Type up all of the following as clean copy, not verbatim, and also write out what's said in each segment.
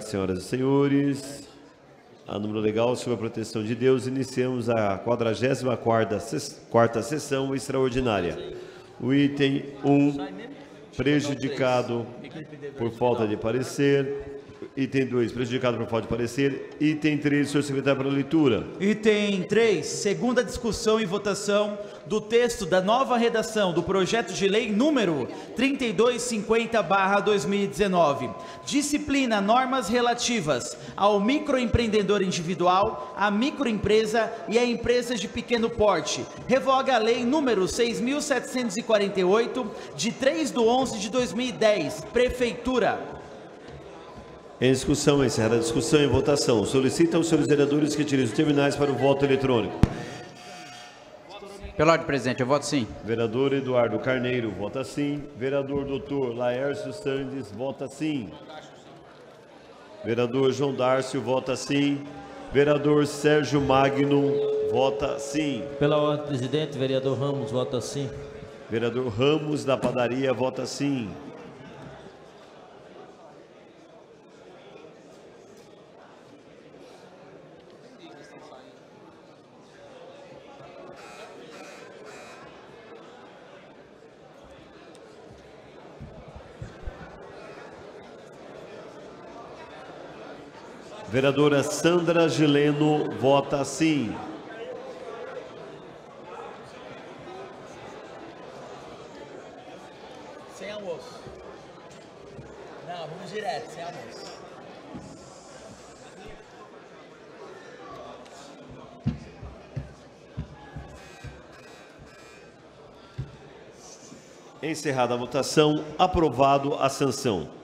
senhoras e senhores. A número legal, sob a proteção de Deus, iniciamos a 44ª sessão extraordinária. O item 1, prejudicado por falta de parecer. Item 2, prejudicado por falta de parecer. Item 3, senhor secretário, para a leitura. Item 3, segunda discussão e votação do texto da nova redação do projeto de lei número 3250/2019. Disciplina normas relativas ao microempreendedor individual, à microempresa e à empresa de pequeno porte. Revoga a lei número 6.748, de 3/11/2010, Prefeitura. Em discussão, encerrada a discussão e votação. Solicita aos senhores vereadores que utilizem os terminais para o voto eletrônico. Pela ordem, presidente, eu voto sim. Vereador Eduardo Carneiro, vota sim. Vereador Dr. Laércio Sandes, vota sim. Vereador João Dárcio, vota sim. Vereador Sérgio Magno, vota sim. Pela ordem, presidente, vereador Ramos, vota sim. Vereador Ramos da Padaria, vota sim. Vereadora Sandra Gileno, vota sim. Sem almoço. Não, vamos direto, sem almoço. Encerrada a votação, aprovado a sanção.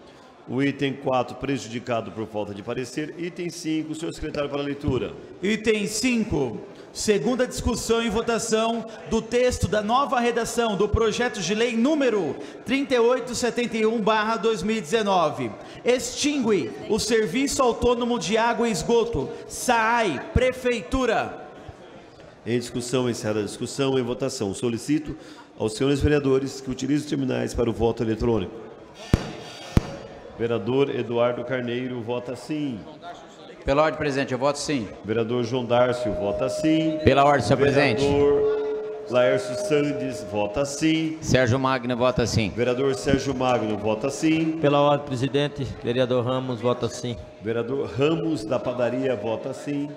O item 4, prejudicado por falta de parecer. Item 5, senhor secretário, para a leitura. Item 5, segunda discussão e votação do texto da nova redação do projeto de lei número 3871/2019. Extingue o Serviço Autônomo de Água e Esgoto, SAAI, Prefeitura. Em discussão, encerrada a discussão, em votação. Solicito aos senhores vereadores que utilizem os terminais para o voto eletrônico. Vereador Eduardo Carneiro, vota sim. Pela ordem, presidente, eu voto sim. Vereador João Dárcio, vota sim. Pela ordem, senhor presidente. Vereador Laércio Sandes, vota sim. Sérgio Magno, vota sim. Vereador Sérgio Magno, vota sim. Pela ordem, presidente, vereador Ramos, vota sim. Vereador Ramos da Padaria, vota sim.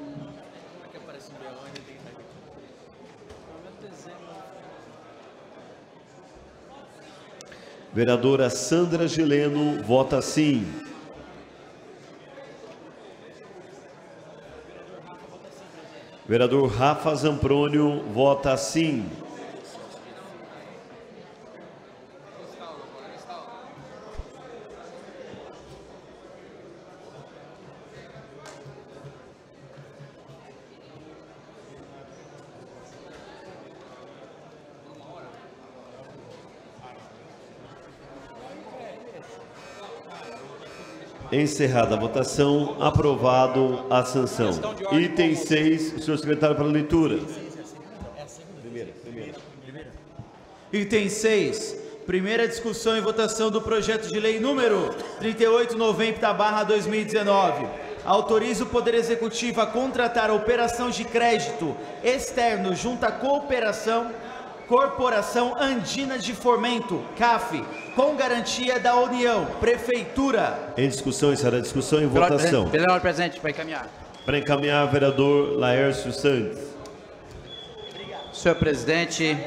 Vereadora Sandra Gileno, vota sim. Vereador Rafa Zamprônio, vota sim. Encerrada a votação, aprovado a sanção. Item 6, senhor secretário, para a leitura. Item 6, primeira discussão e votação do projeto de lei número 3890/2019. Autoriza o Poder Executivo a contratar a operação de crédito externo junto à Corporação Andina de Fomento, CAF, com garantia da União, Prefeitura. Em discussão, encerrada a discussão e votação. Pela ordem, presidente, para encaminhar. Para encaminhar, vereador Laércio Santos. Senhor presidente,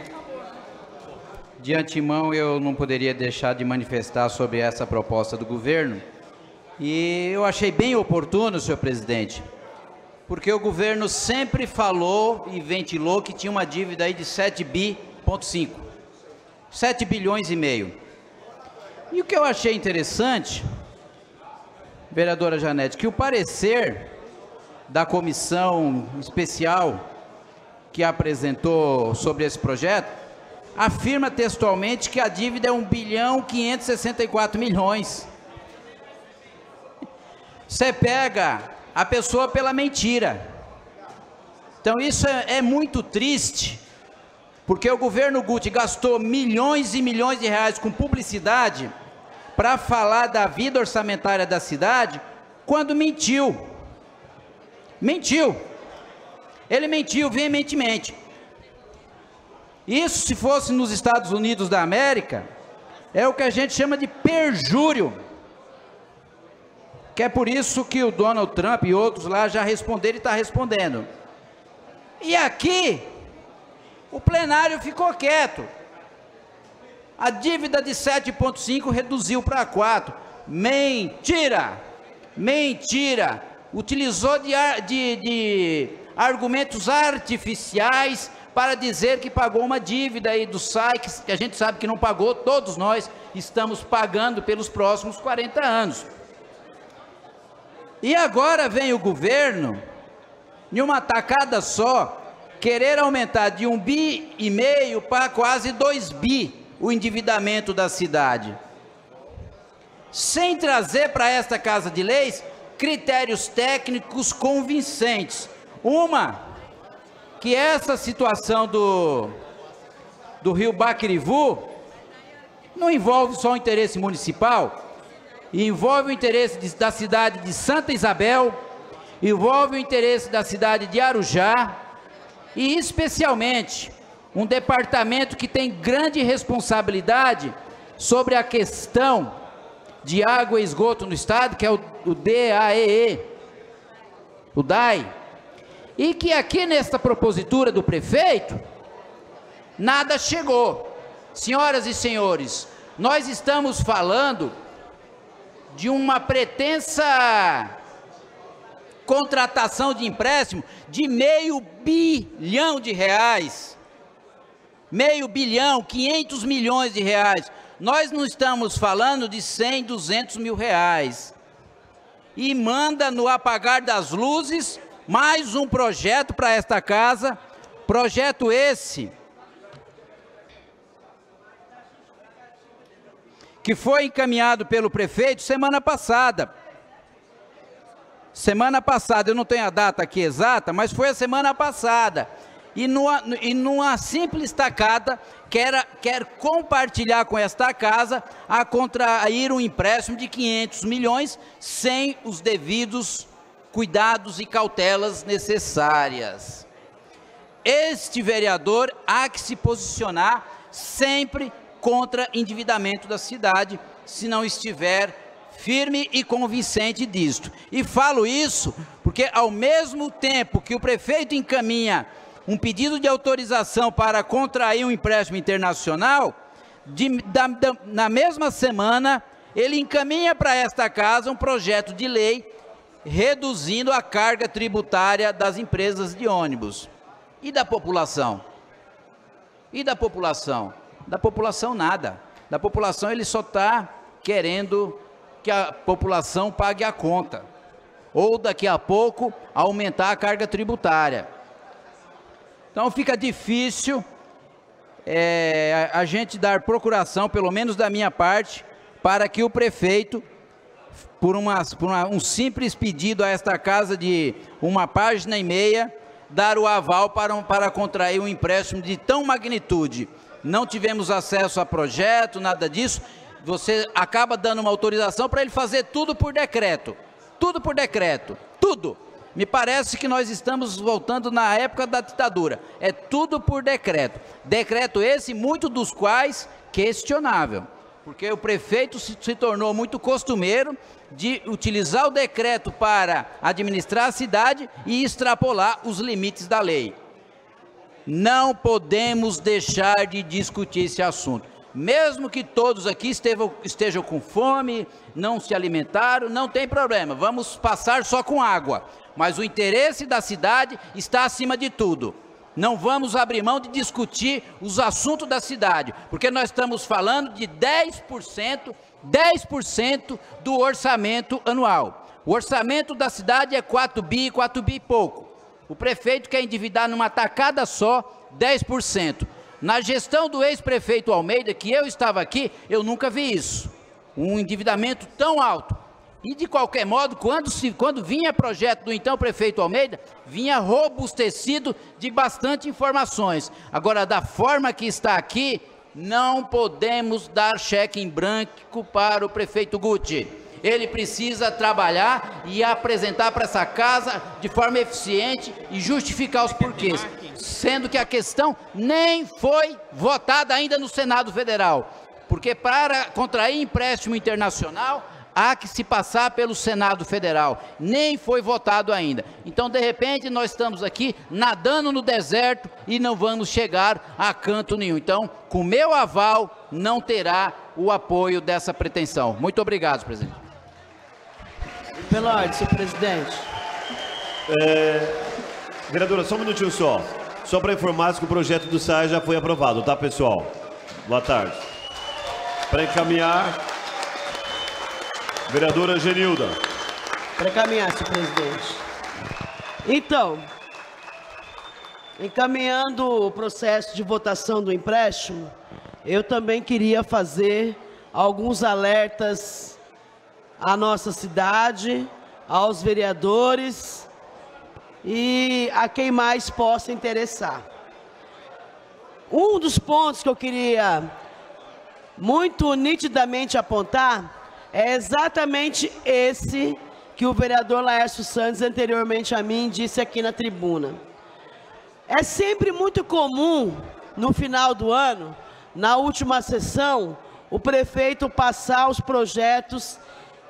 de antemão eu não poderia deixar de manifestar sobre essa proposta do governo. E eu achei bem oportuno, senhor presidente, porque o governo sempre falou e ventilou que tinha uma dívida aí de 7,5 bilhões e meio. E o que eu achei interessante, vereadora Janete, que o parecer da comissão especial que apresentou sobre esse projeto afirma textualmente que a dívida é 1,564 bilhões. Você pega a pessoa pela mentira. Então isso é muito triste, porque o governo Guti gastou milhões e milhões de reais com publicidade para falar da vida orçamentária da cidade, quando mentiu. Mentiu. Ele mentiu veementemente. Isso, se fosse nos Estados Unidos da América, é o que a gente chama de perjúrio. Que é por isso que o Donald Trump e outros lá já responderam e está respondendo. E aqui, o plenário ficou quieto. A dívida de 7,5 reduziu para 4. Mentira! Mentira! Utilizou de argumentos artificiais para dizer que pagou uma dívida aí do SAI, que a gente sabe que não pagou, todos nós estamos pagando pelos próximos 40 anos. E agora vem o governo, em uma tacada só, querer aumentar de 1,5 bi para quase 2 bi o endividamento da cidade, sem trazer para esta Casa de Leis critérios técnicos convincentes. Uma, que essa situação do rio Baquirivu não envolve só o interesse municipal, envolve o interesse da cidade de Santa Isabel, envolve o interesse da cidade de Arujá e especialmente um departamento que tem grande responsabilidade sobre a questão de água e esgoto no estado, que é o DAEE, o DAI, e que aqui nesta propositura do prefeito, nada chegou. Senhoras e senhores, nós estamos falando de uma pretensa contratação de empréstimo de R$500 bilhão. 500 bilhão, 500 milhões de reais. Nós não estamos falando de 100, 200 mil reais. E manda no apagar das luzes mais um projeto para esta casa, projeto esse que foi encaminhado pelo prefeito semana passada. Semana passada, eu não tenho a data aqui exata, mas foi a semana passada. E numa simples tacada, quer compartilhar com esta casa a contrair um empréstimo de 500 milhões sem os devidos cuidados e cautelas necessárias. Este vereador há que se posicionar sempre contra endividamento da cidade, se não estiver firme e convincente disto. E falo isso porque ao mesmo tempo que o prefeito encaminha um pedido de autorização para contrair um empréstimo internacional, na mesma semana ele encaminha para esta casa um projeto de lei reduzindo a carga tributária das empresas de ônibus. E da população? E da população? Da população nada. Da população ele só está querendo que a população pague a conta. Ou daqui a pouco aumentar a carga tributária. Então fica difícil a gente dar procuração, pelo menos da minha parte, para que o prefeito, por um simples pedido a esta casa de 1,5 páginas, dar o aval para contrair um empréstimo de tão magnitude. Não tivemos acesso a projeto, nada disso. Você acaba dando uma autorização para ele fazer tudo por decreto. Tudo por decreto. Tudo. Me parece que nós estamos voltando na época da ditadura. É tudo por decreto. Decreto esse, muito dos quais questionável. Porque o prefeito se tornou muito costumeiro de utilizar o decreto para administrar a cidade e extrapolar os limites da lei. Não podemos deixar de discutir esse assunto. Mesmo que todos aqui estejam com fome, não se alimentaram, não tem problema, vamos passar só com água. Mas o interesse da cidade está acima de tudo. Não vamos abrir mão de discutir os assuntos da cidade, porque nós estamos falando de 10% do orçamento anual. O orçamento da cidade é 4 bi e pouco. O prefeito quer endividar numa tacada só 10%. Na gestão do ex-prefeito Almeida, que eu estava aqui, eu nunca vi isso. Um endividamento tão alto. E de qualquer modo, quando vinha projeto do então prefeito Almeida, vinha robustecido de bastante informações. Agora, da forma que está aqui, não podemos dar cheque em branco para o prefeito Guti. Ele precisa trabalhar e apresentar para essa casa de forma eficiente e justificar os porquês, sendo que a questão nem foi votada ainda no Senado Federal, porque para contrair empréstimo internacional há que se passar pelo Senado Federal, nem foi votado ainda. Então, de repente, nós estamos aqui nadando no deserto e não vamos chegar a canto nenhum. Então, com meu aval, não terá o apoio dessa pretensão. Muito obrigado, presidente. Pela ordem, senhor presidente. Vereadora, só um minutinho só. Só para informar que o projeto do SAI já foi aprovado, tá, pessoal? Boa tarde. Para encaminhar, vereadora Genilda. Para encaminhar, senhor presidente. Então, encaminhando o processo de votação do empréstimo, eu também queria fazer alguns alertas à nossa cidade, aos vereadores e a quem mais possa interessar. Um dos pontos que eu queria muito nitidamente apontar é exatamente esse que o vereador Laércio Santos anteriormente a mim disse aqui na tribuna. É sempre muito comum, no final do ano, na última sessão, o prefeito passar os projetos,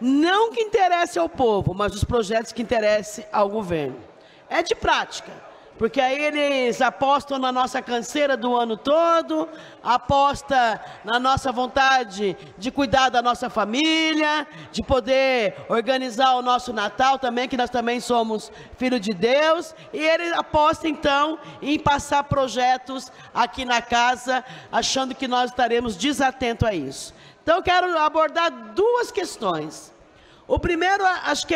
não que interessem ao povo, mas os projetos que interessem ao governo. É de prática, porque aí eles apostam na nossa canseira do ano todo, aposta na nossa vontade de cuidar da nossa família, de poder organizar o nosso Natal também, que nós também somos filhos de Deus, e ele aposta então em passar projetos aqui na casa, achando que nós estaremos desatentos a isso. Então eu quero abordar duas questões. O primeiro, acho que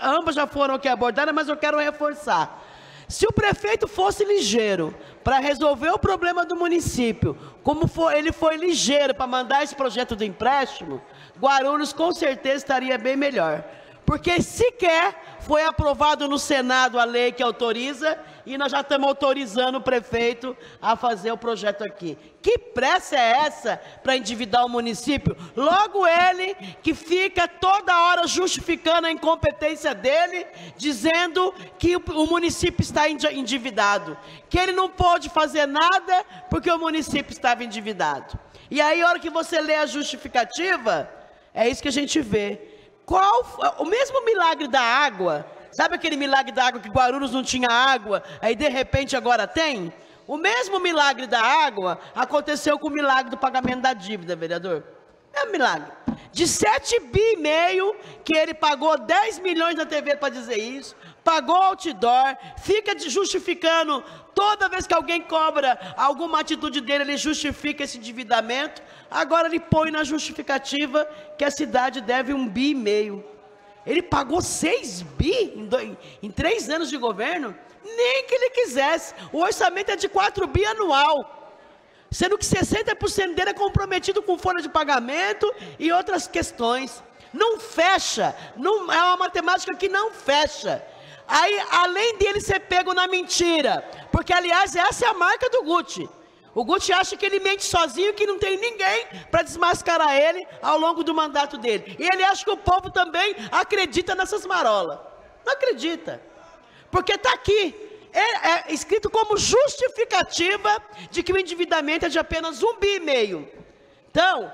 ambas já foram aqui abordadas, mas eu quero reforçar. Se o prefeito fosse ligeiro para resolver o problema do município, como ele foi ligeiro para mandar esse projeto de empréstimo, Guarulhos com certeza estaria bem melhor. Porque sequer foi aprovado no Senado a lei que autoriza e nós já estamos autorizando o prefeito a fazer o projeto aqui. Que pressa é essa para endividar o município? Logo ele que fica toda hora justificando a incompetência dele, dizendo que o município está endividado, que ele não pôde fazer nada porque o município estava endividado. E aí, a hora que você lê a justificativa, é isso que a gente vê. O mesmo milagre da água, sabe aquele milagre da água que Guarulhos não tinha água, aí de repente agora tem? O mesmo milagre da água aconteceu com o milagre do pagamento da dívida, vereador. É um milagre. De 7,5 bi, que ele pagou 10 milhões na TV para dizer isso, pagou outdoor, fica justificando, toda vez que alguém cobra alguma atitude dele, ele justifica esse endividamento. Agora ele põe na justificativa que a cidade deve 1,5 bi. Ele pagou 6 bi em 3 anos de governo? Nem que ele quisesse. O orçamento é de 4 bi anual, sendo que 60% dele é comprometido com folha de pagamento e outras questões. Não fecha, não, é uma matemática que não fecha. Aí, além dele ser pego na mentira, porque aliás essa é a marca do Guti. O Guti acha que ele mente sozinho, que não tem ninguém para desmascarar ele ao longo do mandato dele. E ele acha que o povo também acredita nessas marolas. Não acredita. Porque está aqui, é escrito como justificativa de que o endividamento é de apenas 1,5 bi. Então,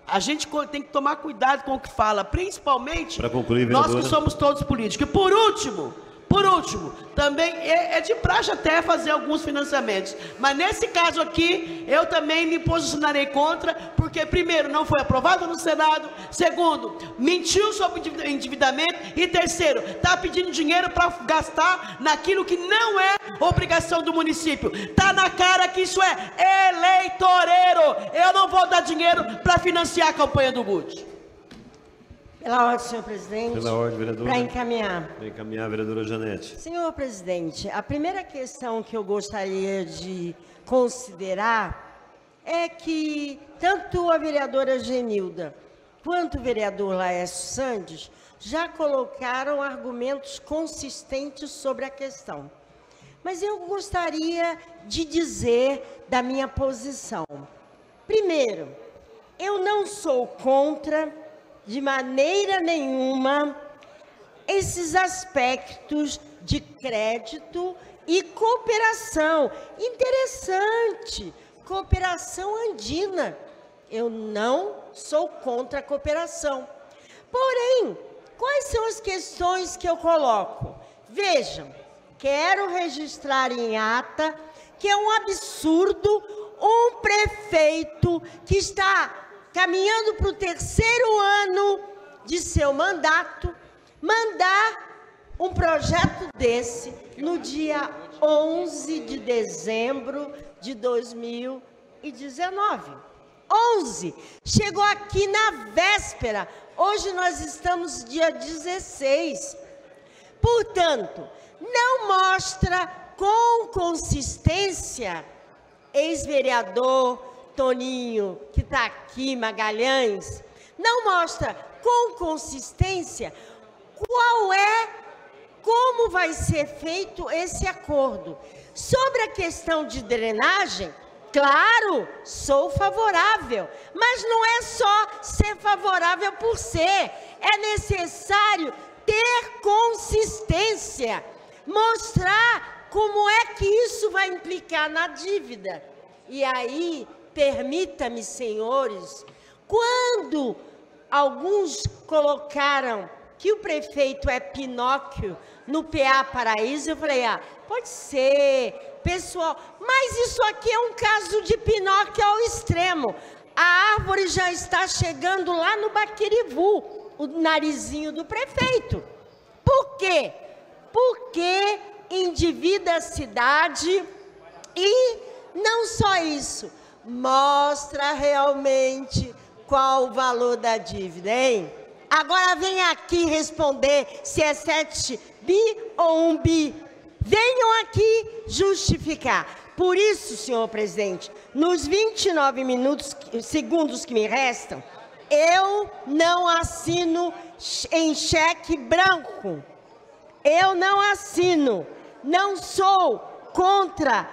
a gente tem que tomar cuidado com o que fala, principalmente para concluir, nós que somos todos políticos. E por último, também é de praxe até fazer alguns financiamentos, mas nesse caso aqui, eu também me posicionarei contra, porque primeiro, não foi aprovado no Senado, segundo, mentiu sobre endividamento, e terceiro, está pedindo dinheiro para gastar naquilo que não é obrigação do município. Está na cara que isso é eleitoreiro. Eu não vou dar dinheiro para financiar a campanha do Guti. Pela ordem, senhor presidente. Pela ordem, vereadora. Para encaminhar. Para encaminhar, vereadora Janete. Senhor presidente, a primeira questão que eu gostaria de considerar é que tanto a vereadora Genilda quanto o vereador Laércio Santos já colocaram argumentos consistentes sobre a questão. Mas eu gostaria de dizer da minha posição. Primeiro, eu não sou contra de maneira nenhuma esses aspectos de crédito e cooperação. Interessante, cooperação andina. Eu não sou contra a cooperação. Porém, quais são as questões que eu coloco? Vejam, quero registrar em ata que é um absurdo um prefeito que está caminhando para o 3º ano de seu mandato mandar um projeto desse no dia 11 de dezembro de 2019. 11. Chegou aqui na véspera. Hoje nós estamos dia 16. Portanto, não mostra com consistência, ex-vereador Toninho, que está aqui, Magalhães, não mostra com consistência como vai ser feito esse acordo. Sobre a questão de drenagem, claro, sou favorável, mas não é só ser favorável por ser, é necessário ter consistência, mostrar como é que isso vai implicar na dívida. E aí, permita-me, senhores, quando alguns colocaram que o prefeito é Pinóquio no PA Paraíso, eu falei, pode ser, pessoal, mas isso aqui é um caso de Pinóquio ao extremo. A árvore já está chegando lá no Baquirivu, o narizinho do prefeito. Por quê? Porque endivida a cidade e não só isso, mostra realmente qual o valor da dívida, hein? Agora vem aqui responder se é 7 bi ou 1 bi. Venham aqui justificar. Por isso, senhor presidente, nos 29 segundos que me restam, eu não assino em cheque branco. Eu não assino. Não sou contra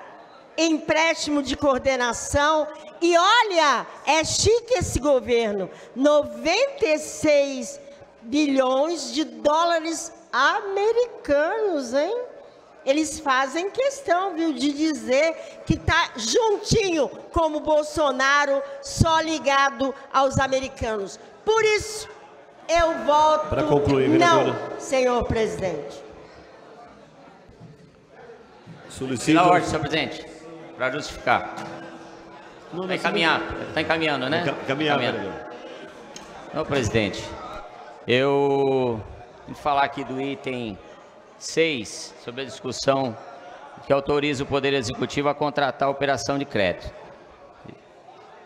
empréstimo de coordenação. E olha, é chique esse governo, 96 bilhões de dólares americanos, hein? Eles fazem questão, viu, de dizer que está juntinho, como Bolsonaro, só ligado aos americanos. Por isso, eu voto para concluir, vereadora. Não, senhor presidente. Solicito... Na ordem, senhor presidente, para justificar. Está encaminhando, né? Encaminhando. Senhor presidente, eu vou falar aqui do item 6, sobre a discussão que autoriza o Poder Executivo a contratar a operação de crédito.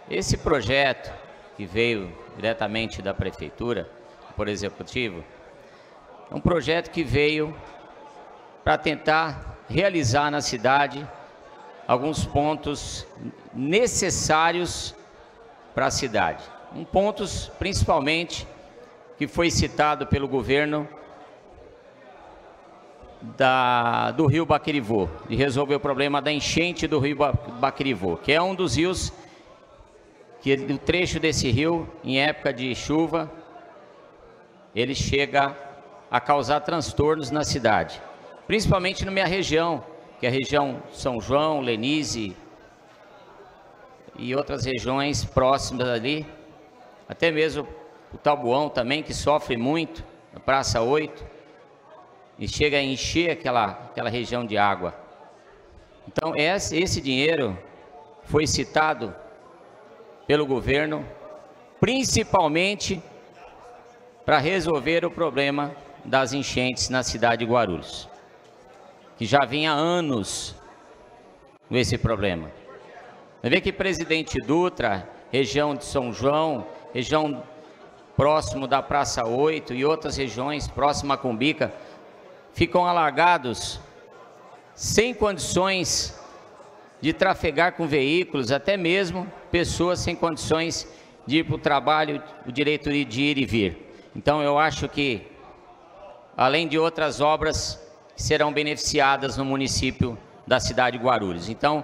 Esse projeto, que veio diretamente da Prefeitura, do Poder Executivo, é um projeto que veio para tentar realizar na cidade alguns pontos necessários para a cidade. Pontos, principalmente, que foi citado pelo governo do rio Baquirivu, de resolver o problema da enchente do rio Baquirivu, que é um dos rios, que o trecho desse rio, em época de chuva, ele chega a causar transtornos na cidade, principalmente na minha região, que é a região São João, Lenize e outras regiões próximas ali, até mesmo o Tabuão também, que sofre muito, na Praça 8, e chega a encher aquela região de água. Então, esse dinheiro foi citado pelo governo, principalmente para resolver o problema das enchentes na cidade de Guarulhos, que já vinha há anos com esse problema. Você vê que Presidente Dutra, região de São João, região próximo da Praça 8 e outras regiões próximas a Cumbica, ficam alagados, sem condições de trafegar com veículos, até mesmo pessoas sem condições de ir para o trabalho, o direito de ir e vir. Então eu acho que, além de outras obras, serão beneficiadas no município da cidade de Guarulhos. Então,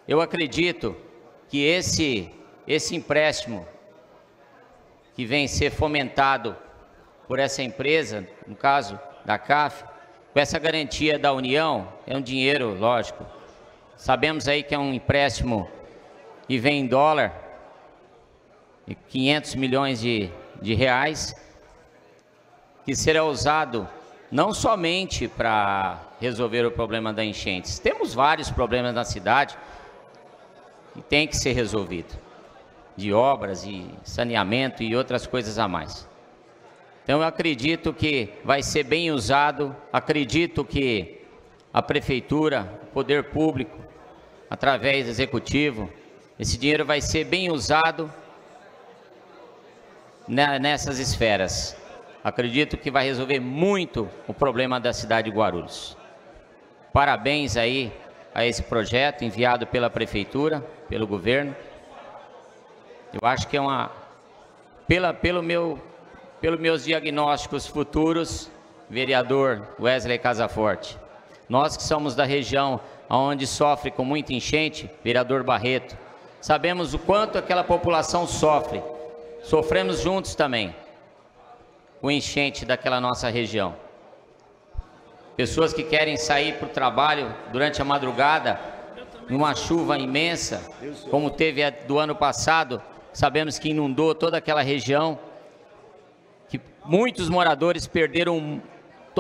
eu acredito que esse empréstimo que vem ser fomentado por essa empresa, no caso da CAF, com essa garantia da União, é um dinheiro, lógico, sabemos aí que é um empréstimo que vem em dólar, 500 milhões de reais, que será usado não somente para resolver o problema da enchente. Temos vários problemas na cidade que tem que ser resolvido, de obras e saneamento e outras coisas a mais. Então eu acredito que vai ser bem usado, acredito que a Prefeitura, o Poder Público, através do Executivo, esse dinheiro vai ser bem usado nessas esferas. Acredito que vai resolver muito o problema da cidade de Guarulhos. Parabéns aí a esse projeto enviado pela Prefeitura, pelo governo. Eu acho que é uma... Pelos meus diagnósticos futuros, vereador Wesley Casaforte, nós que somos da região onde sofre com muita enchente, vereador Barreto, sabemos o quanto aquela população sofre. Sofremos juntos também com enchente daquela nossa região. Pessoas que querem sair para o trabalho durante a madrugada, numa chuva imensa, como teve a do ano passado, sabemos que inundou toda aquela região, que muitos moradores perderam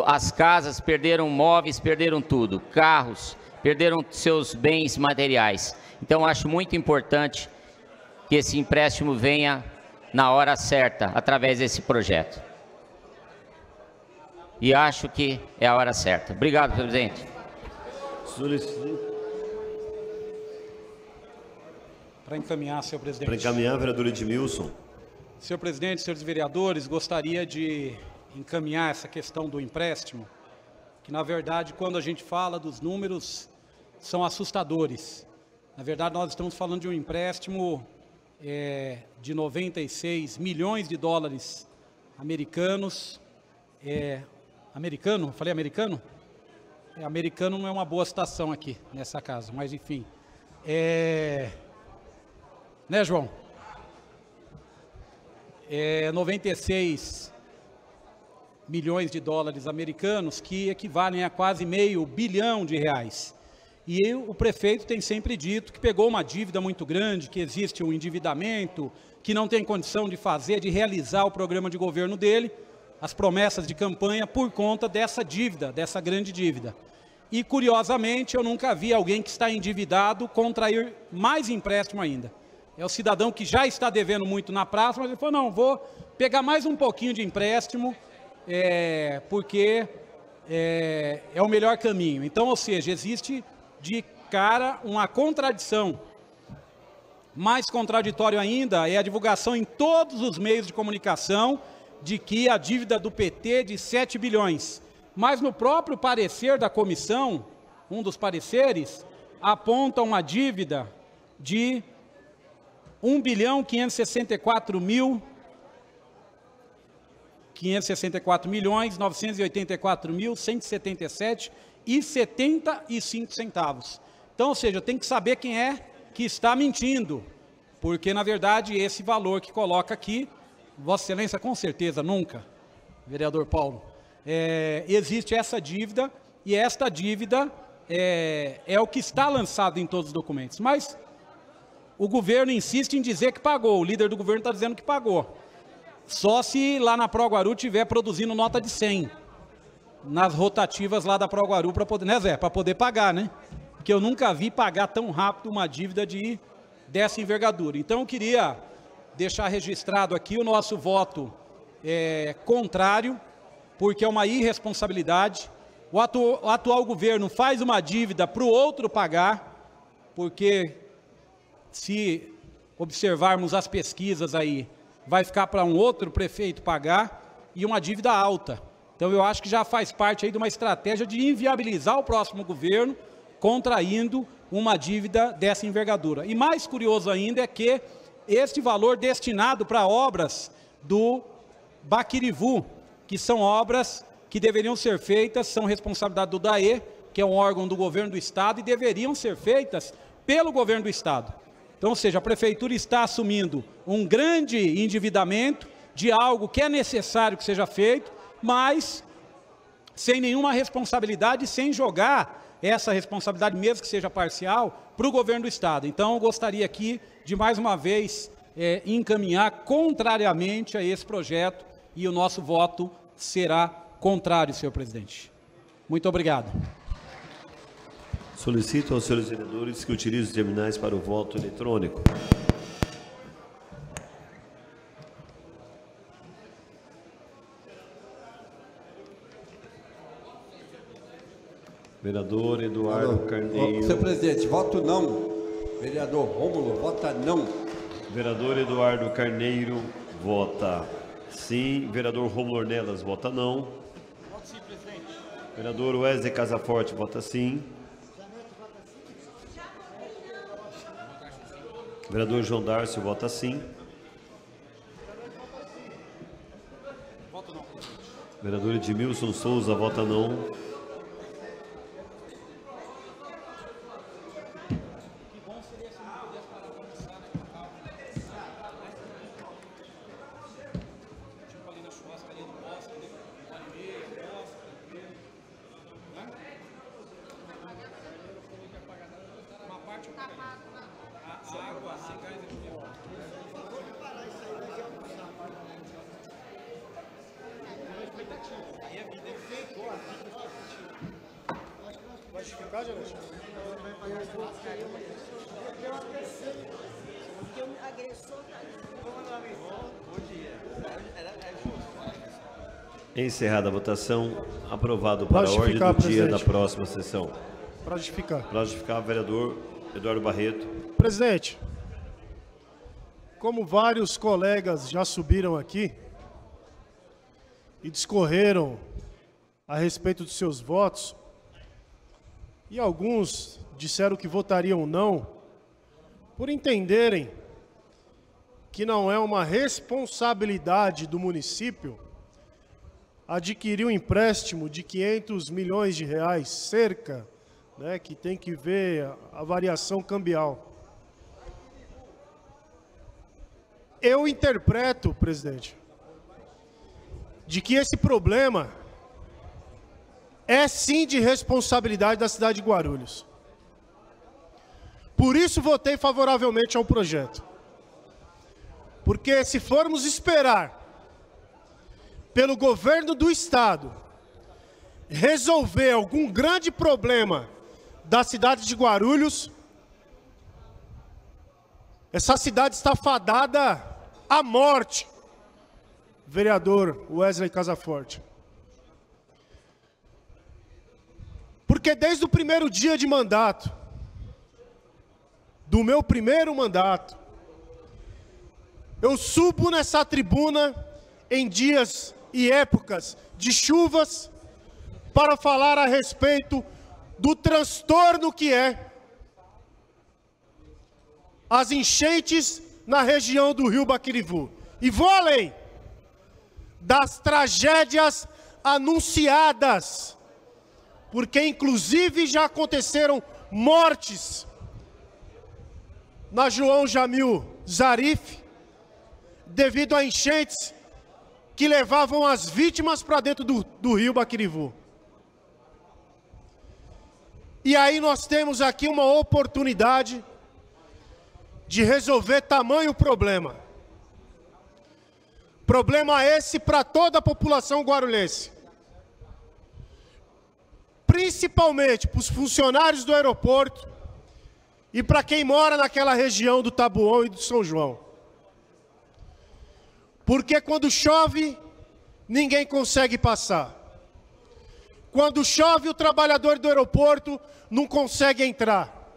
as casas, perderam móveis, perderam tudo, carros, perderam seus bens materiais. Então acho muito importante que esse empréstimo venha na hora certa, através desse projeto. E acho que é a hora certa. Obrigado, presidente. Para encaminhar, senhor presidente. Para encaminhar, vereador Edmilson. Senhor presidente, senhores vereadores, gostaria de encaminhar essa questão do empréstimo, que na verdade, quando a gente fala dos números, são assustadores. Na verdade, nós estamos falando de um empréstimo de 96 milhões de dólares americanos. Americano? Falei americano? Americano não é uma boa citação aqui, nessa casa, mas enfim. Né, João? 96 milhões de dólares americanos, que equivalem a quase meio bilhão de reais. E o prefeito tem sempre dito que pegou uma dívida muito grande, que existe um endividamento, que não tem condição de fazer, de realizar o programa de governo dele, as promessas de campanha, por conta dessa dívida, dessa grande dívida. E, curiosamente, eu nunca vi alguém que está endividado contrair mais empréstimo ainda. É o cidadão que já está devendo muito na praça, mas ele falou, não, vou pegar mais um pouquinho de empréstimo, porque é o melhor caminho. Então, ou seja, existe de cara uma contradição. Mais contraditório ainda é a divulgação em todos os meios de comunicação de que a dívida do PT é de 7 bilhões. Mas no próprio parecer da comissão, um dos pareceres, aponta uma dívida de 1.574.984.177,75 centavos. Então, ou seja, tem que saber quem é que está mentindo, porque, na verdade, esse valor que coloca aqui, Vossa Excelência, com certeza, nunca, vereador Paulo, existe essa dívida, e esta dívida é o que está lançado em todos os documentos. Mas o governo insiste em dizer que pagou, o líder do governo está dizendo que pagou. Só se lá na Proguaru estiver produzindo nota de 100, nas rotativas lá da Proguaru, para poder, né, Zé? Para poder pagar, né? Porque eu nunca vi pagar tão rápido uma dívida dessa envergadura. Então eu queria deixar registrado aqui o nosso voto contrário, porque é uma irresponsabilidade. O atual governo faz uma dívida para o outro pagar, porque se observarmos as pesquisas aí, vai ficar para um outro prefeito pagar, e uma dívida alta. Então eu acho que já faz parte aí de uma estratégia de inviabilizar o próximo governo, contraindo uma dívida dessa envergadura. E mais curioso ainda é que este valor destinado para obras do Baquirivu, que são obras que deveriam ser feitas, são responsabilidade do DAE, que é um órgão do governo do Estado, e deveriam ser feitas pelo governo do Estado. Então, ou seja, a Prefeitura está assumindo um grande endividamento de algo que é necessário que seja feito, mas sem nenhuma responsabilidade, sem jogar essa responsabilidade, mesmo que seja parcial, para o governo do Estado. Então, eu gostaria aqui de, mais uma vez, encaminhar contrariamente a esse projeto, e o nosso voto será contrário, senhor presidente. Muito obrigado. Solicito aos senhores vereadores que utilizem os terminais para o voto eletrônico. Vereador Eduardo Carneiro. Senhor presidente, voto não. Vereador Rômulo, vota não. Vereador Eduardo Carneiro, vota sim. Vereador Rômulo Ornelas, vota não. Voto sim, presidente. Vereador Wesley Casaforte, vota sim. Vereador João Darcio, vota sim. Voto não, presidente. Vereador Edmilson Souza, vota não. Encerrada a votação, aprovado para a ordem do dia da próxima sessão. Para justificar. Para justificar, vereador Eduardo Barreto. Presidente, como vários colegas já subiram aqui e discorreram a respeito dos seus votos, e alguns disseram que votariam não, por entenderem que não é uma responsabilidade do município adquirir um empréstimo de 500 milhões de reais, cerca, né, que tem que ver a variação cambial. Eu interpreto, presidente, de que esse problema é sim de responsabilidade da cidade de Guarulhos. Por isso votei favoravelmente ao projeto. Porque se formos esperar pelo governo do Estado resolver algum grande problema da cidade de Guarulhos, essa cidade está fadada à morte, vereador Wesley Casaforte. Porque desde o primeiro dia de mandato, do meu primeiro mandato, eu subo nessa tribuna em dias e épocas de chuvas para falar a respeito do transtorno que é as enchentes na região do Rio Baquirivu. E vou além das tragédias anunciadas, porque inclusive já aconteceram mortes na João Jamil Zarif, devido a enchentes que levavam as vítimas para dentro do Rio Baquirivu. E aí nós temos aqui uma oportunidade de resolver tamanho problema. Problema esse para toda a população guarulhense. Principalmente para os funcionários do aeroporto e para quem mora naquela região do Taboão e do São João. Porque quando chove, ninguém consegue passar. Quando chove, o trabalhador do aeroporto não consegue entrar.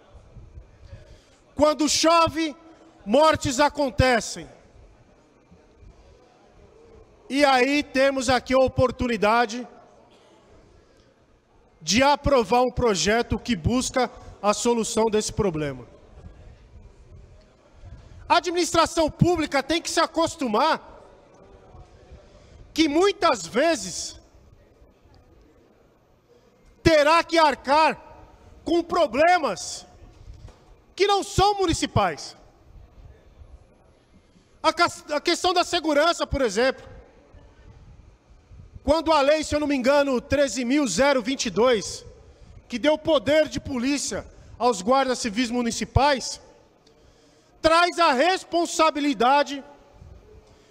Quando chove, mortes acontecem. E aí temos aqui a oportunidade de aprovar um projeto que busca a solução desse problema. A administração pública tem que se acostumar que muitas vezes terá que arcar com problemas que não são municipais. A questão da segurança, por exemplo. Quando a lei, se eu não me engano, 13.022, que deu poder de polícia aos guardas civis municipais, traz a responsabilidade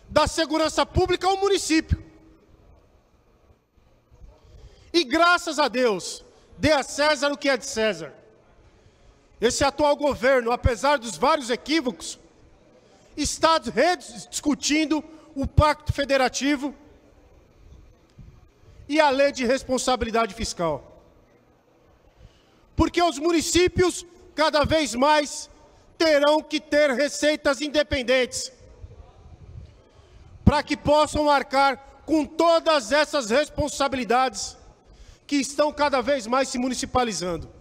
da segurança pública ao município. E graças a Deus, dê a César o que é de César. Esse atual governo, apesar dos vários equívocos, está rediscutindo o Pacto Federativo e a Lei de Responsabilidade Fiscal. Porque os municípios, cada vez mais, terão que ter receitas independentes, para que possam arcar com todas essas responsabilidades que estão cada vez mais se municipalizando.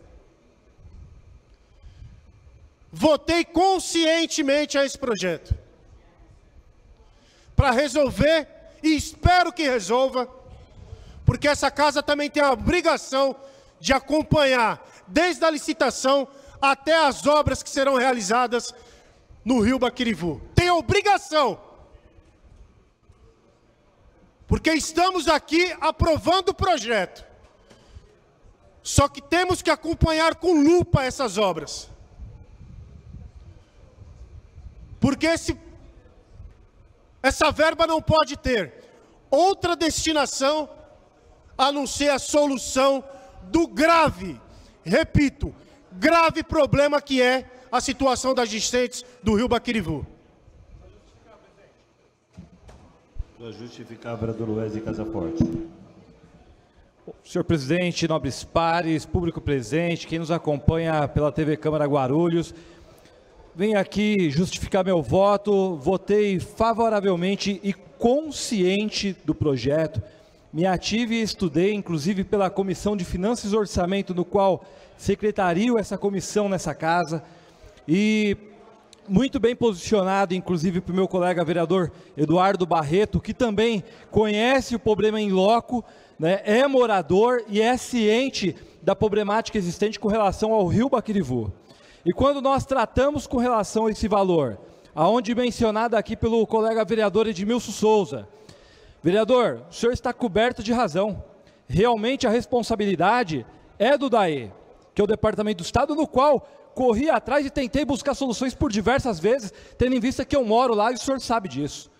Votei conscientemente a esse projeto, para resolver, e espero que resolva, porque essa casa também tem a obrigação de acompanhar, desde a licitação até as obras que serão realizadas no Rio Baquirivu. Tem a obrigação, porque estamos aqui aprovando o projeto, só que temos que acompanhar com lupa essas obras. Porque essa verba não pode ter outra destinação a não ser a solução do grave, repito, grave problema que é a situação das enchentes do Rio Baquirivu. Para justificar, vereador Wesley Casaforte. Senhor presidente, nobres pares, público presente, quem nos acompanha pela TV Câmara Guarulhos, venho aqui justificar meu voto. Votei favoravelmente e consciente do projeto. Me ative e estudei, inclusive pela Comissão de Finanças e Orçamento, no qual secretario essa comissão nessa casa. E muito bem posicionado, inclusive, para o meu colega vereador Eduardo Barreto, que também conhece o problema em loco, né, é morador e é ciente da problemática existente com relação ao Rio Baquirivu. E quando nós tratamos com relação a esse valor, aonde mencionado aqui pelo colega vereador Edmilson Souza, vereador, o senhor está coberto de razão. Realmente a responsabilidade é do DAE, que é o Departamento do Estado, no qual corri atrás e tentei buscar soluções por diversas vezes, tendo em vista que eu moro lá e o senhor sabe disso.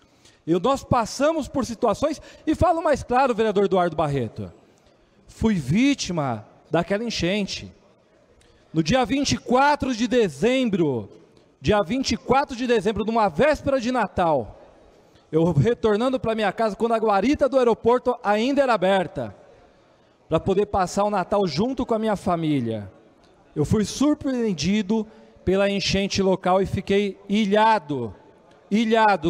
E nós passamos por situações, e falo mais claro, vereador Eduardo Barreto, fui vítima daquela enchente. No dia 24 de dezembro, numa véspera de Natal, eu retornando para minha casa, quando a guarita do aeroporto ainda era aberta, para poder passar o Natal junto com a minha família, eu fui surpreendido pela enchente local e fiquei ilhado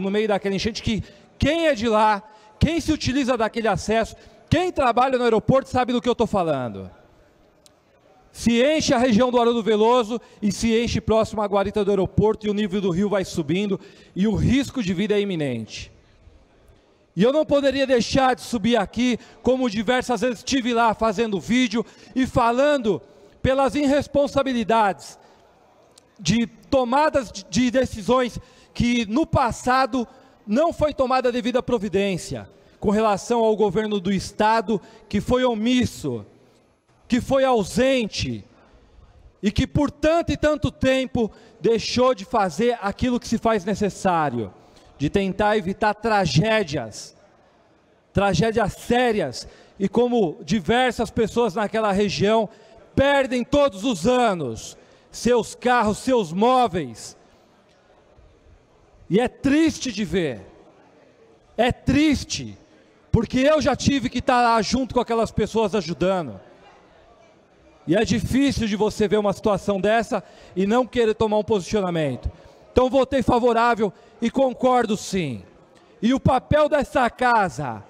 no meio daquela enchente, que quem é de lá, quem se utiliza daquele acesso, quem trabalha no aeroporto sabe do que eu estou falando. Se enche a região do Haroldo Veloso e se enche próximo à guarita do aeroporto, e o nível do rio vai subindo e o risco de vida é iminente. E eu não poderia deixar de subir aqui, como diversas vezes estive lá fazendo vídeo e falando pelas irresponsabilidades de tomadas de decisões que no passado não foi tomada a devida providência, com relação ao governo do Estado, que foi omisso, que foi ausente, e que por tanto e tanto tempo deixou de fazer aquilo que se faz necessário, de tentar evitar tragédias sérias, e como diversas pessoas naquela região perdem todos os anos seus carros, seus móveis, e é triste de ver, é triste, porque eu já tive que estar lá junto com aquelas pessoas ajudando, e é difícil de você ver uma situação dessa e não querer tomar um posicionamento. Então votei favorável e concordo sim. E o papel dessa casa,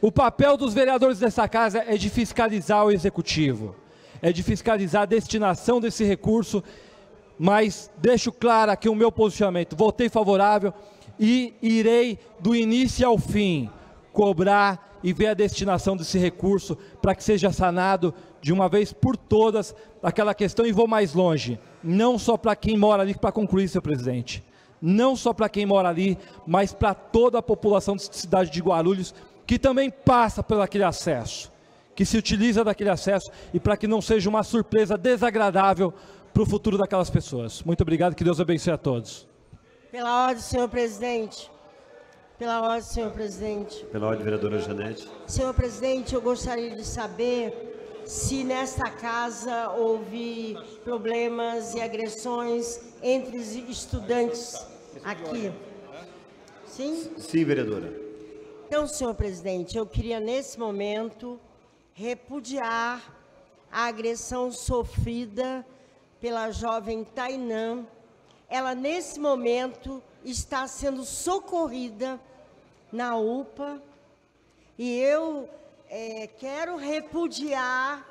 o papel dos vereadores dessa casa é de fiscalizar o executivo, é de fiscalizar a destinação desse recurso, mas deixo claro aqui o meu posicionamento. Votei favorável e irei do início ao fim cobrar e ver a destinação desse recurso para que seja sanado de uma vez por todas aquela questão. E vou mais longe, não só para quem mora ali, para concluir, senhor presidente, não só para quem mora ali, mas para toda a população da cidade de Guarulhos, que também passa por aquele acesso, que se utiliza daquele acesso, e para que não seja uma surpresa desagradável para o futuro daquelas pessoas. Muito obrigado, que Deus abençoe a todos. Pela ordem, senhor presidente. Pela ordem, senhor presidente. Pela ordem, vereadora Janete. Senhor presidente, eu gostaria de saber se nesta casa houve problemas e agressões entre os estudantes aqui. Sim? Sim, vereadora. Então, senhor presidente, eu queria nesse momento repudiar a agressão sofrida pela jovem Tainã. Ela, nesse momento, está sendo socorrida na UPA, e eu quero repudiar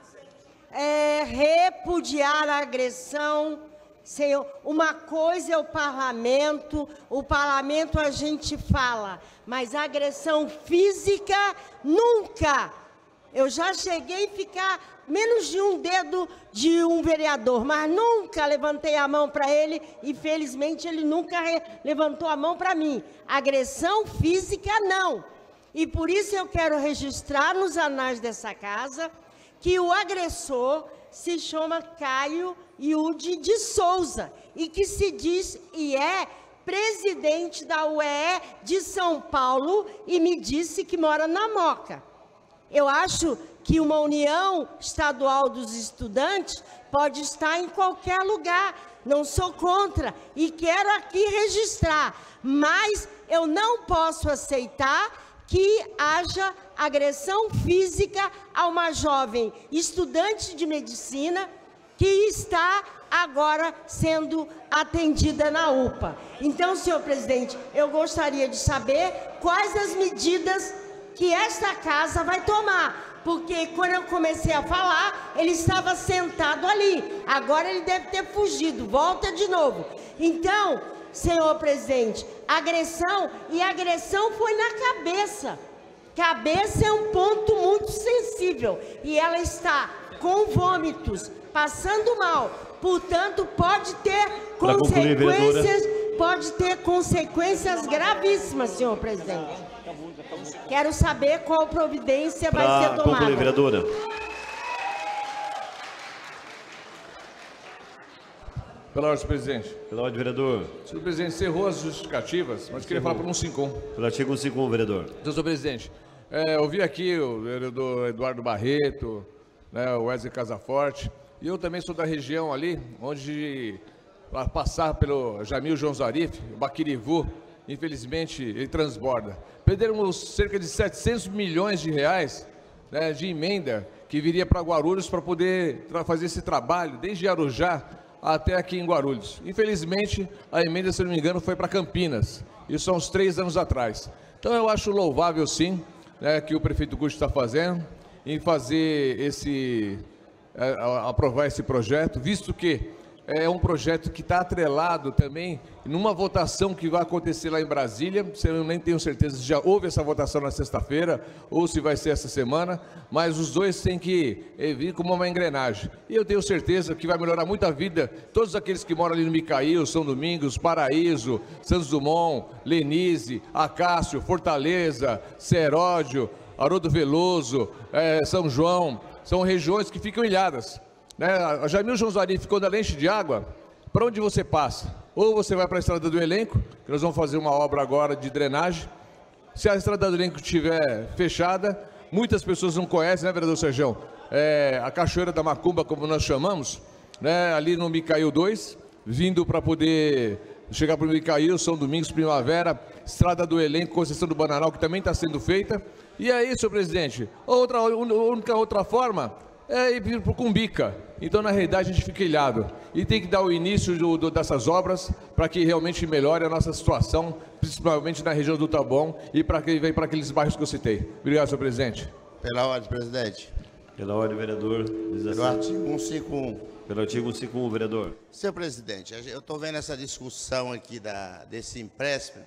a agressão. Senhor, uma coisa é o parlamento a gente fala, mas a agressão física, nunca. Eu já cheguei a ficar menos de um dedo de um vereador, mas nunca levantei a mão para ele, e felizmente ele nunca levantou a mão para mim. Agressão física, não. E por isso eu quero registrar nos anais dessa casa que o agressor se chama Caio Yude de Souza, e que se diz e é presidente da UEE de São Paulo, e me disse que mora na Moca. Eu acho que uma união estadual dos estudantes pode estar em qualquer lugar, não sou contra, e quero aqui registrar, mas eu não posso aceitar que haja agressão física a uma jovem estudante de medicina que está agora sendo atendida na UPA. Então, senhor presidente, eu gostaria de saber quais as medidas que esta casa vai tomar, porque quando eu comecei a falar, ele estava sentado ali, agora ele deve ter fugido, volta de novo. Então, senhor presidente, agressão, e agressão foi na cabeça. Cabeça é um ponto muito sensível, e ela está com vômitos, passando mal, portanto, pode ter consequências gravíssimas, senhor presidente. Quero saber qual providência vai ser tomada. Concluir, vereadora. Pela ordem, senhor presidente. Pela ordem, vereador. Senhor presidente, encerrou as justificativas, mas queria falar para 151. Pelo artigo 151, vereador. Então, senhor presidente, ouvi aqui o vereador Eduardo Barreto, né, o Wesley Casaforte, e eu também sou da região ali, onde, para passar pelo Jamil João Zarif, o Baquirivu, infelizmente, ele transborda. Perderam cerca de 700 milhões de reais, né, de emenda que viria para Guarulhos para poder fazer esse trabalho, desde Arujá até aqui em Guarulhos. Infelizmente, a emenda, se não me engano, foi para Campinas. Isso há uns 3 anos atrás. Então, eu acho louvável, sim, né, que o prefeito Gusto está fazendo, em fazer aprovar esse projeto, visto que é um projeto que está atrelado também numa votação que vai acontecer lá em Brasília. Eu nem tenho certeza se já houve essa votação na sexta-feira ou se vai ser essa semana, mas os dois têm que vir como uma engrenagem. E eu tenho certeza que vai melhorar muito a vida de todos aqueles que moram ali no Micaíl, São Domingos, Paraíso, Santos Dumont, Lenise, Acácio, Fortaleza, Seródio, Haroldo Veloso, São João. São regiões que ficam ilhadas. A Jamil João Zarif, quando ela enche de água, para onde você passa? Ou você vai para a Estrada do Elenco, que nós vamos fazer uma obra agora de drenagem. Se a Estrada do Elenco estiver fechada, muitas pessoas não conhecem, né, vereador Sergião? A Cachoeira da Macumba, como nós chamamos, né, ali no Micaíl 2, vindo para poder chegar para o Micaíl, São Domingos, Primavera, Estrada do Elenco, Conceição do Bananal, que também está sendo feita. E aí, senhor presidente, a única outra forma é ir para o Cumbica. Então, na realidade, a gente fica ilhado. E tem que dar o início dessas obras para que realmente melhore a nossa situação, principalmente na região do Taboão e para que vem para aqueles bairros que eu citei. Obrigado, senhor presidente. Pela ordem, presidente. Pela ordem, vereador. Pelo artigo 151. Pelo artigo 151, vereador. Senhor presidente, eu estou vendo essa discussão aqui desse empréstimo,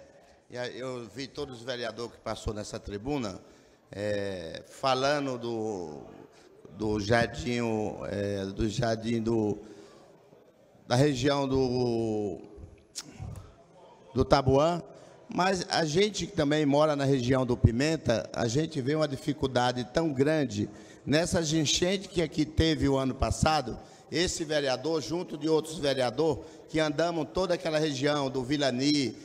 e eu vi todos os vereadores que passou nessa tribuna falando do jardim, da região do Taboão, mas a gente que também mora na região do Pimenta, a gente vê uma dificuldade tão grande nessas enchentes que aqui teve o ano passado. Esse vereador, junto de outros vereadores, que andamos toda aquela região do Vilani,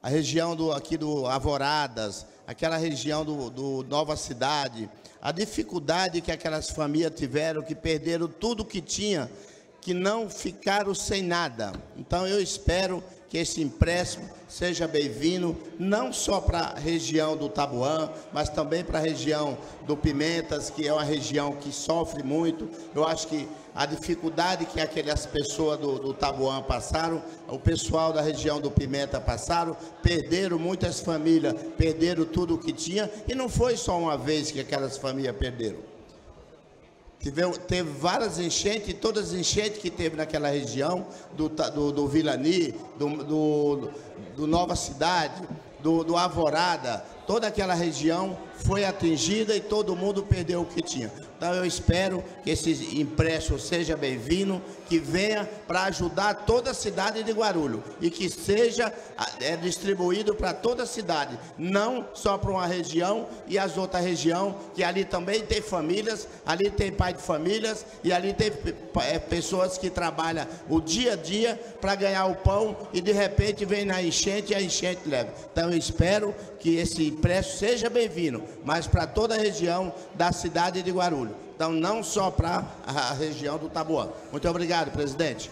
a região aqui do Alvoradas, aquela região do Nova Cidade, a dificuldade que aquelas famílias tiveram, que perderam tudo que tinha, que não ficaram sem nada. Então, eu espero que esse empréstimo seja bem-vindo, não só para a região do Taboão, mas também para a região do Pimentas, que é uma região que sofre muito. Eu acho que a dificuldade que aquelas pessoas do Taboão passaram, o pessoal da região do Pimenta passaram, perderam muitas famílias, perderam tudo o que tinha, e não foi só uma vez que aquelas famílias perderam. Teve várias enchentes, e todas as enchentes que teve naquela região, do Vilani, do Nova Cidade, do Alvorada, toda aquela região foi atingida e todo mundo perdeu o que tinha. Então eu espero que esse empréstimo seja bem-vindo, que venha para ajudar toda a cidade de Guarulhos e que seja distribuído para toda a cidade, não só para uma região e as outras regiões, que ali também tem famílias, ali tem pai de famílias e ali tem pessoas que trabalham o dia a dia para ganhar o pão e de repente vem na enchente e a enchente leva. Então eu espero que esse empréstimo seja bem-vindo, mas para toda a região da cidade de Guarulhos. Então, não só para a região do Taboão. Muito obrigado, presidente.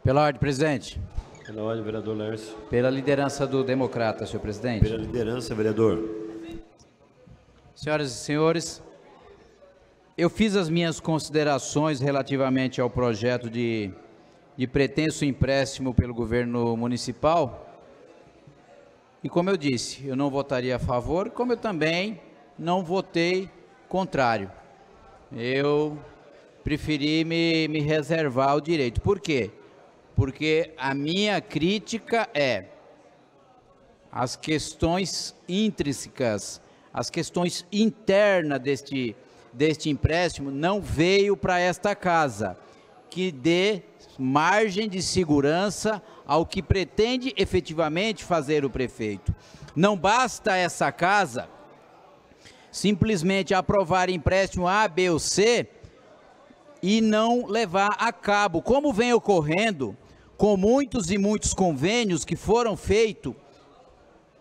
Pela ordem, presidente. Pela ordem, vereador Lércio. Pela liderança do Democrata, senhor presidente. Pela liderança, vereador. Senhoras e senhores, eu fiz as minhas considerações relativamente ao projeto de pretenso empréstimo pelo governo municipal. E como eu disse, eu não votaria a favor, como eu também não votei contrário. Eu preferi me reservar o direito. Por quê? Porque a minha crítica é as questões intrínsecas, as questões internas deste empréstimo não veio para esta casa, que dê margem de segurança ao que pretende efetivamente fazer o prefeito. Não basta essa casa simplesmente aprovar empréstimo A, B ou C e não levar a cabo, como vem ocorrendo com muitos e muitos convênios que foram feitos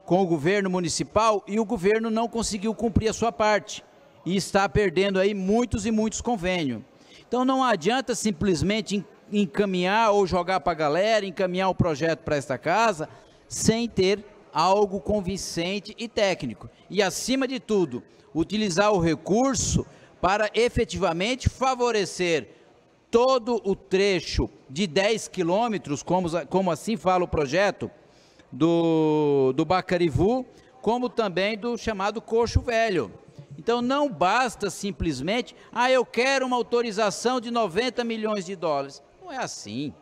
com o governo municipal e o governo não conseguiu cumprir a sua parte e está perdendo aí muitos e muitos convênios. Então não adianta simplesmente encaminhar ou jogar para a galera, encaminhar o projeto para esta casa, sem ter algo convincente e técnico. E, acima de tudo, utilizar o recurso para efetivamente favorecer todo o trecho de 10 quilômetros, como assim fala o projeto do Bacarivu, como também do chamado Coxo Velho. Então não basta simplesmente, eu quero uma autorização de 90 milhões de dólares. Não é assim,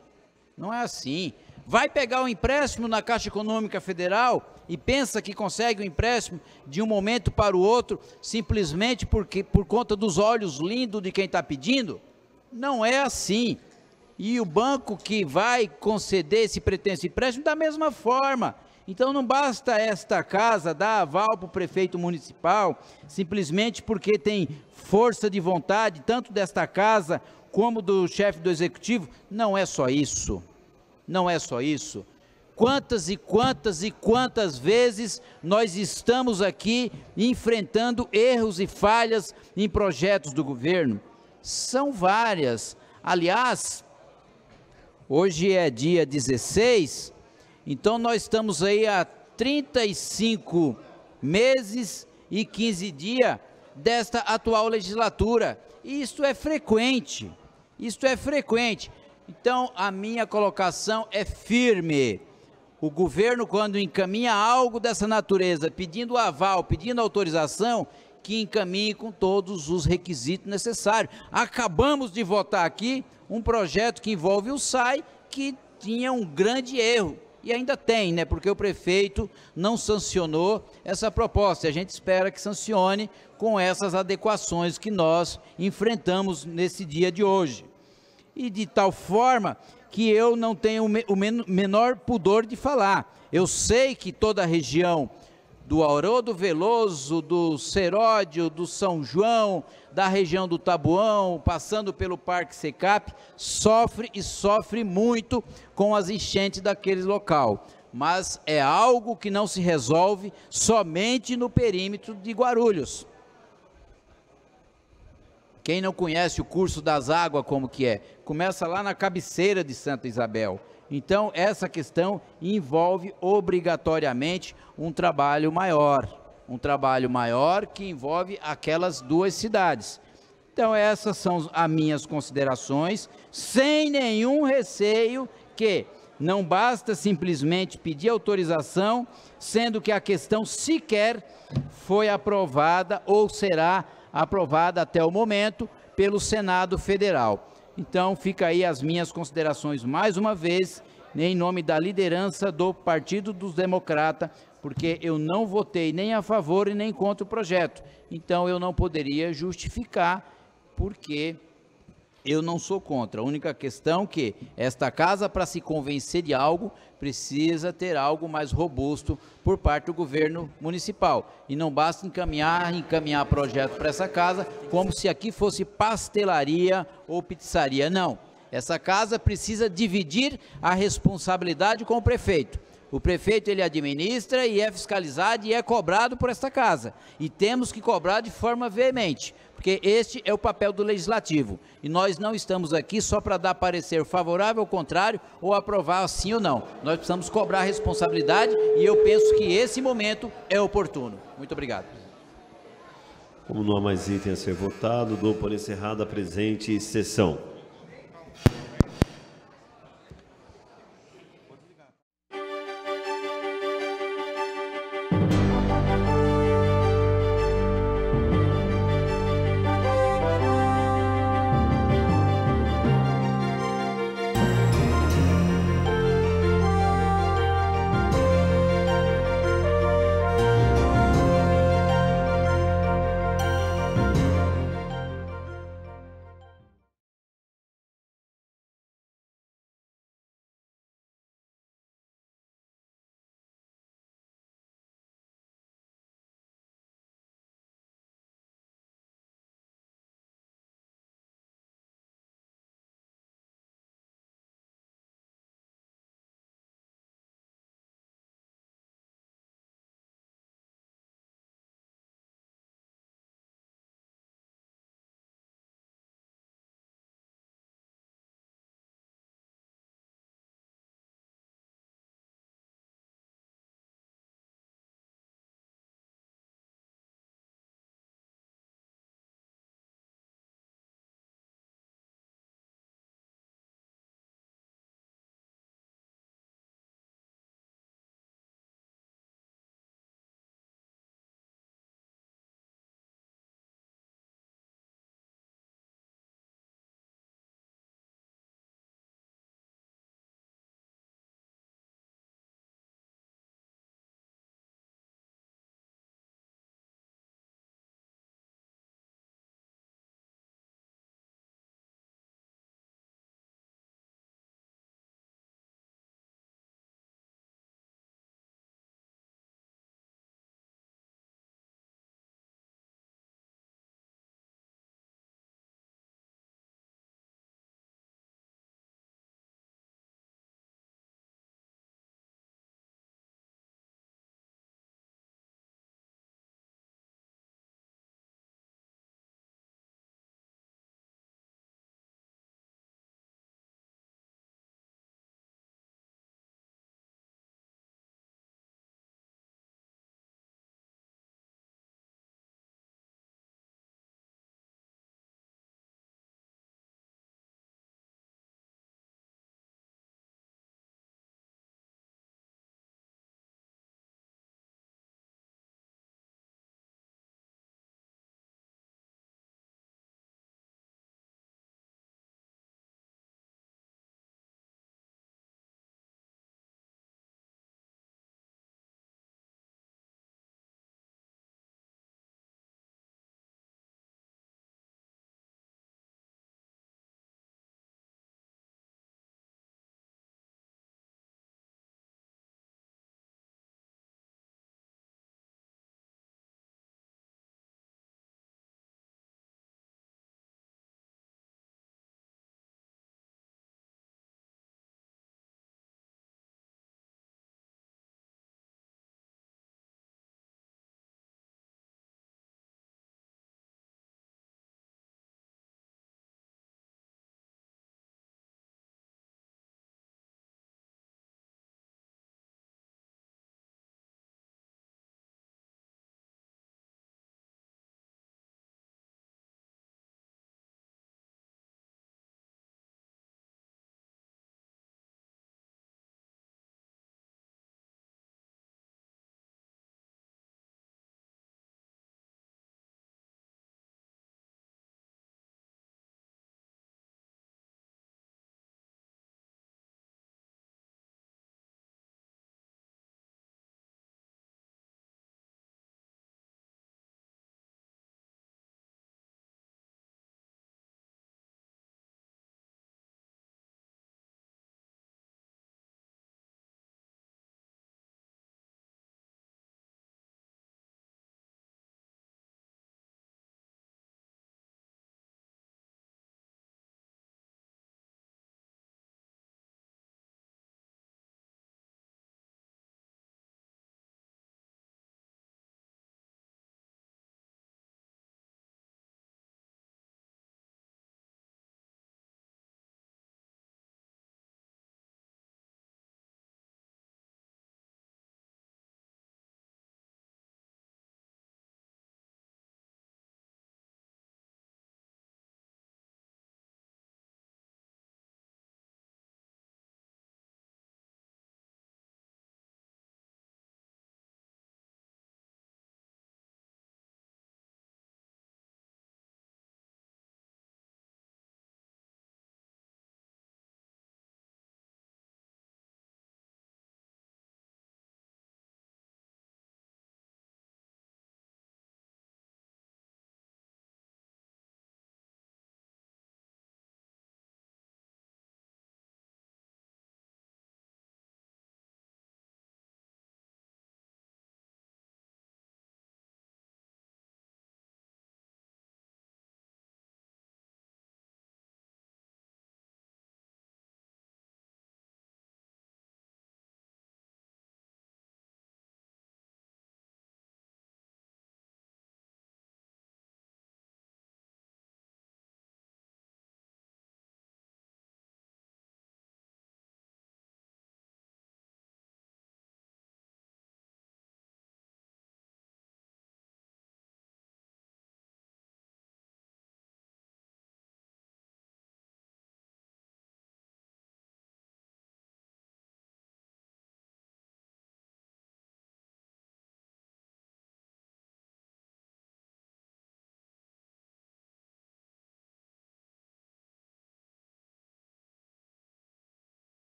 não é assim. Vai pegar um empréstimo na Caixa Econômica Federal e pensa que consegue um empréstimo de um momento para o outro, simplesmente por conta dos olhos lindos de quem está pedindo? Não é assim. E o banco que vai conceder esse pretenso empréstimo da mesma forma. Então não basta esta casa dar aval para o prefeito municipal, simplesmente porque tem força de vontade, tanto desta casa como do chefe do executivo. Não é só isso, não é só isso. Quantas e quantas e quantas vezes nós estamos aqui enfrentando erros e falhas em projetos do governo? São várias. Aliás, hoje é dia 16, então nós estamos aí há 35 meses e 15 dias desta atual legislatura. E isto é frequente, isto é frequente. Então a minha colocação é firme. O governo, quando encaminha algo dessa natureza, pedindo aval, pedindo autorização, que encaminhe com todos os requisitos necessários. Acabamos de votar aqui um projeto que envolve o SAI, que tinha um grande erro. E ainda tem, né? Porque o prefeito não sancionou essa proposta. E a gente espera que sancione com essas adequações que nós enfrentamos nesse dia de hoje. E de tal forma que eu não tenho o menor pudor de falar. Eu sei que toda a região do Haroldo Veloso, do Seródio, do São João, da região do Tabuão, passando pelo Parque Secap, sofre e sofre muito com as enchentes daquele local. Mas é algo que não se resolve somente no perímetro de Guarulhos. Quem não conhece o curso das águas, como que é? Começa lá na cabeceira de Santa Isabel. Então, essa questão envolve obrigatoriamente um trabalho maior que envolve aquelas duas cidades. Então, essas são as minhas considerações, sem nenhum receio que não basta simplesmente pedir autorização, sendo que a questão sequer foi aprovada ou será aprovada até o momento pelo Senado Federal. Então, fica aí as minhas considerações mais uma vez, em nome da liderança do Partido dos Democratas, porque eu não votei nem a favor e nem contra o projeto. Então, eu não poderia justificar, porque eu não sou contra. A única questão é que esta casa, para se convencer de algo, precisa ter algo mais robusto por parte do governo municipal. E não basta encaminhar projeto para essa casa como se aqui fosse pastelaria ou pizzaria. Não. Essa casa precisa dividir a responsabilidade com o prefeito. O prefeito, ele administra e é fiscalizado e é cobrado por esta casa. E temos que cobrar de forma veemente, porque este é o papel do legislativo. E nós não estamos aqui só para dar parecer favorável ao contrário ou aprovar sim ou não. Nós precisamos cobrar a responsabilidade e eu penso que esse momento é oportuno. Muito obrigado. Como não há mais item a ser votado, dou por encerrada a presente sessão.